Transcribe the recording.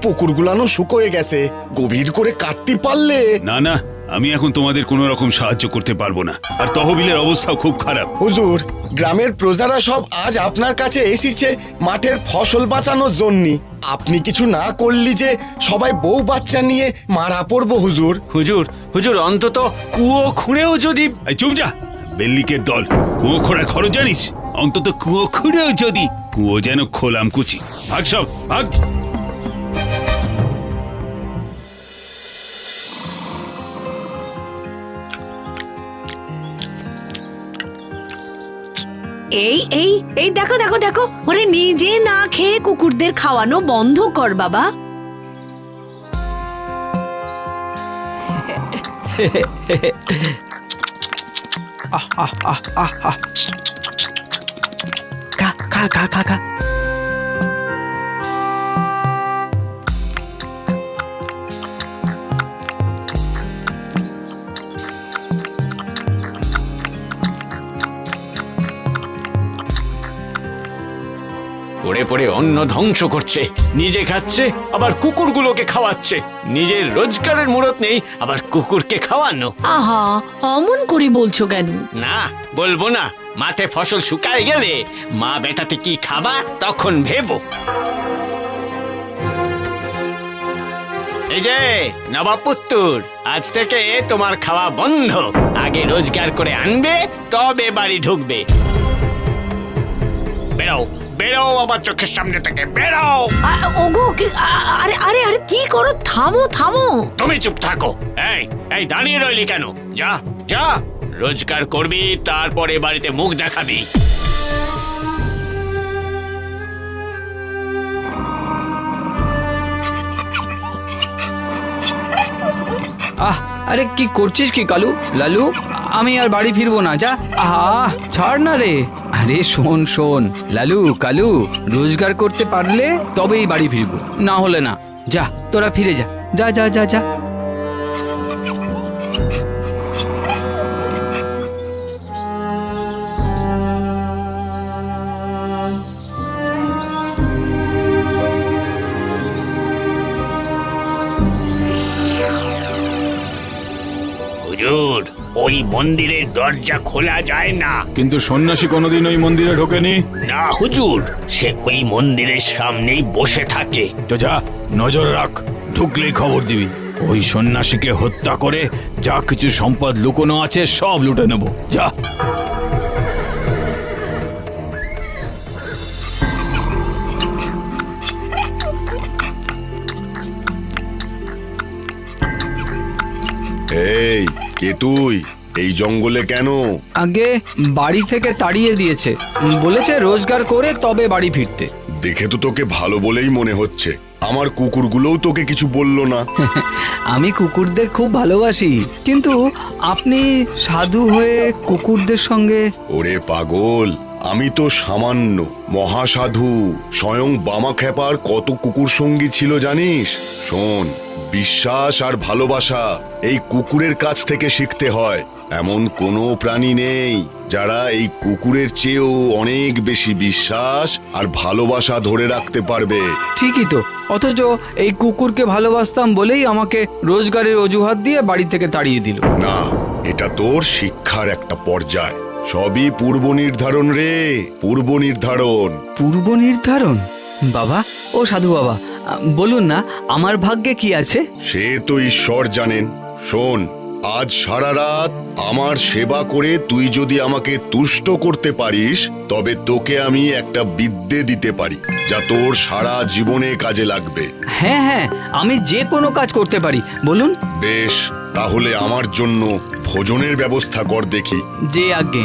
পুকুরগুলানো শুকোয়ে গেছে, গভীর করে কাটতে পারলে। না না, আমি এখন তোমাদের কোনো রকম সাহায্য করতে পারবো না, আর তহবিলের অবস্থাও খুব খারাপ। হুজুর, গ্রামের প্রজারা সব আজ আপনার কাছে এসেছে মাঠের ফসল বাঁচানোর জন্য। আপনি কিছু না করলি যে সবাই বউ বাচ্চা নিয়ে মারা পড়বো হুজুর। হুজুর হুজুর, অন্তত কুয়ো খুঁড়েও যদি। এই চুপ যা, বেল্লিকের দল। কুয়ো খোঁড়ার খরচ জানিস? অন্তত কুয়ো খুঁড়েও যদি। কুয়ো যেন খোলাম কুচি। ভাগ সব, ভাগ। এই এই এই দেখো দেখো দেখো, ওরে নিজে না খেয়ে কুকুরদের খাওয়ানো বন্ধ কর বাবা। খা খা খা খা খা। পড়ে পড়ে অন্ন ধ্বংস করছে, নিজে খাচ্ছে আবার কুকুরগুলোকে খাওয়াচ্ছে। নিজের রোজগারের মুরত নেই, আবার কুকুরকে খাওয়ানো। আহা, অমন করে বলছো কেন? না, বলবো না। মাঠে ফসল শুকায় গেলে মা বেটাতে কি খাবা তখন ভেবো। এই যে নবাব পুত্তুর, আজ থেকে তোমার খাওয়া বন্ধ। আগে রোজগার করে আনবে, তবে বাড়ি ঢুকবে। বেরো বেরো আমার চোখের সামনে থেকে বেরো। ওগো, আরে আরে আরে কি করো? থামো থামো। তুমি চুপ থাকো। এই এই দাঁড়িয়ে রইলি কেন? যা যা, রোজগার করবি, তারপরে বাড়িতে মুখ দেখাবি। আরে কি করছিস কি কালু? লালু, আমি আর বাড়ি ফিরবো না, যা। আহা, ছাড় না রে। আরে শোন শোন লালু, কালু, রোজগার করতে পারলে তবেই বাড়ি ফিরবো, না হলে না। যা, তোরা ফিরে যা, যা যা যা যা। হুজুর, ওই মন্দিরের দরজা খোলা যায় না। কিন্তু সন্ন্যাসী কোনোদিন ওই মন্দিরে ঢোকেনি। না হুজুর, সে ওই মন্দিরের সামনেই বসে থাকে। তো যা, নজর রাখ, ঢুকলেই খবর দিবি। ওই সন্ন্যাসীকে হত্যা করে যা কিছু সম্পদ লুকোনো আছে সব লুটে নেব। যা। এই কে তুই? এই জঙ্গলে কেন? আগে বাড়ি থেকে তাড়িয়ে দিয়েছে, বলেছে রোজগার করে তবে বাড়ি ফিরতে। দেখে তো তোকে ভালো বলেই মনে হচ্ছে। আমার কুকুরগুলোও তোকে কিছু বললো না। আমি কুকুরদের খুব ভালোবাসি, কিন্তু আপনি সাধু হয়ে কুকুরদের সঙ্গে। ওরে পাগল, আমি তো সামান্য মহাসাধু। স্বয়ং বামাখ্যাপার কত কুকুর সঙ্গী ছিল জানিস? শোন, বিশ্বাস আর ভালোবাসা এই কুকুরের কাছ থেকে শিখতে হয়। এমন কোনো প্রাণী নেই যারা এই কুকুরের চেয়েও অনেক বেশি বিশ্বাস আর ভালোবাসা ধরে রাখতে পারবে। ঠিকই তো, অথচ এই কুকুরকে ভালোবাসতাম বলেই আমাকে রোজগারের অজুহাত দিয়ে বাড়ি থেকে তাড়িয়ে দিল। না, এটা তোর শিক্ষার একটা পর্যায়। সবই পূর্ব নির্ধারণ রে, পূর্ব নির্ধারণ। পূর্ব নির্ধারণ? বাবা, ও সাধু বাবা, বলুন না আমার ভাগ্যে কি আছে? সে তো ঈশ্বর জানেন। শোন, আজ সারা রাত আমার সেবা করে তুই যদি আমাকে তুষ্ট করতে পারিস, তবে তোকে আমি একটা বিদ্যে দিতে পারি যা তোর সারা জীবনে কাজে লাগবে। হ্যাঁ হ্যাঁ, আমি যে কোনো কাজ করতে পারি, বলুন। বেশ, তাহলে আমার জন্য ভোজনের ব্যবস্থা কর দেখি। যে আজ্ঞে।